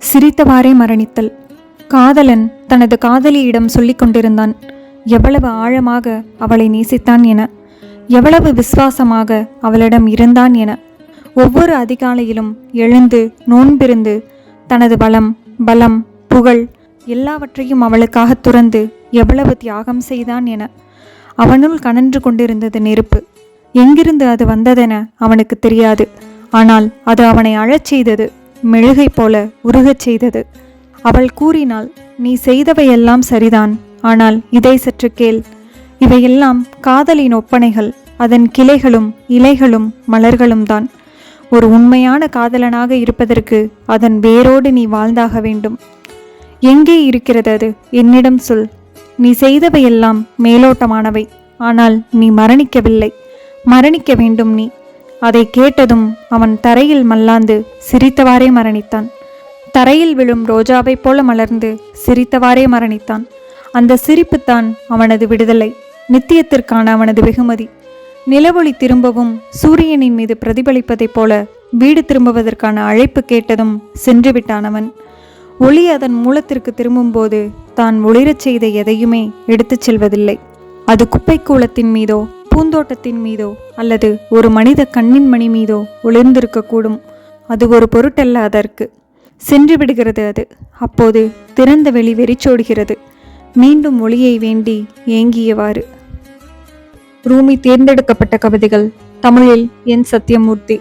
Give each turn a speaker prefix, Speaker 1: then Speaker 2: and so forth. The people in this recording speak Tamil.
Speaker 1: சிரித்தவாறே மரணித்தல். காதலன் தனது காதலியிடம் சொல்லிக் கொண்டிருந்தான் எவ்வளவு ஆழமாக அவளை நேசித்தான் என, எவ்வளவு விசுவாசமாக அவளிடம் இருந்தான் என. ஒவ்வொரு அதிகாலையிலும் எழுந்து நோன்பிருந்து தனது வளம், பலம், புகழ் எல்லாவற்றையும் அவளுக்காக துறந்து எவ்வளவு தியாகம் செய்தான் என. அவனுள் கனன்று கொண்டிருந்தது நெருப்பு. எங்கிருந்து அது வந்ததென அவனுக்கு தெரியாது. ஆனால் அது அவனை அழச் செய்தது, மெழுகை போல உருகச் செய்தது. அவள் கூறினாள், நீ செய்தவையெல்லாம் சரிதான், ஆனால் இதை சற்று கேள். இவையெல்லாம் காதலின் ஒப்பனைகள், அதன் கிளைகளும் இலைகளும் மலர்களும் தான். ஒரு உண்மையான காதலனாக இருப்பதற்கு அதன் வேரோடு நீ வாழ்ந்தாக வேண்டும். எங்கே இருக்கிறது அது? என்னிடம் சொல். நீ செய்தவையெல்லாம் மேலோட்டமானவை, ஆனால் நீ மரணிக்கவில்லை. மரணிக்க வேண்டும் நீ. அதை கேட்டதும் அவன் தரையில் மல்லாந்து சிரித்தவாறே மரணித்தான். தரையில் விழும் ரோஜாவைப் போல மலர்ந்து சிரித்தவாறே மரணித்தான். அந்த சிரிப்புத்தான் அவனது விடுதலை, நித்தியத்திற்கான அவனது வெகுமதி. நிலவொளி திரும்பவும் சூரியனின் மீது பிரதிபலிப்பதைப் போல வீடு திரும்புவதற்கான அழைப்பு கேட்டதும் சென்று விட்டான் அவன். ஒளி அதன் மூலத்திற்கு திரும்பும்போது தான் ஒளிரச் செய்த எதையுமே எடுத்துச் செல்வதில்லை. அது குப்பை கூளத்தின் மீதோ பூந்தோட்டத்தின் மீதோ அல்லது ஒரு மனித கண்ணின் மணி மீதோ ஒளிர்ந்திருக்கக்கூடும். அது ஒரு பொருட்டல்ல அதற்கு. சென்று விடுகிறது அது. அப்போது திறந்த வெளி வெறிச்சோடுகிறது, மீண்டும் ஒளியை வேண்டி ஏங்கியவாறு. ரூமி தேர்ந்தெடுக்கப்பட்ட கவிதைகள். தமிழில் என். சத்யமூர்த்தி.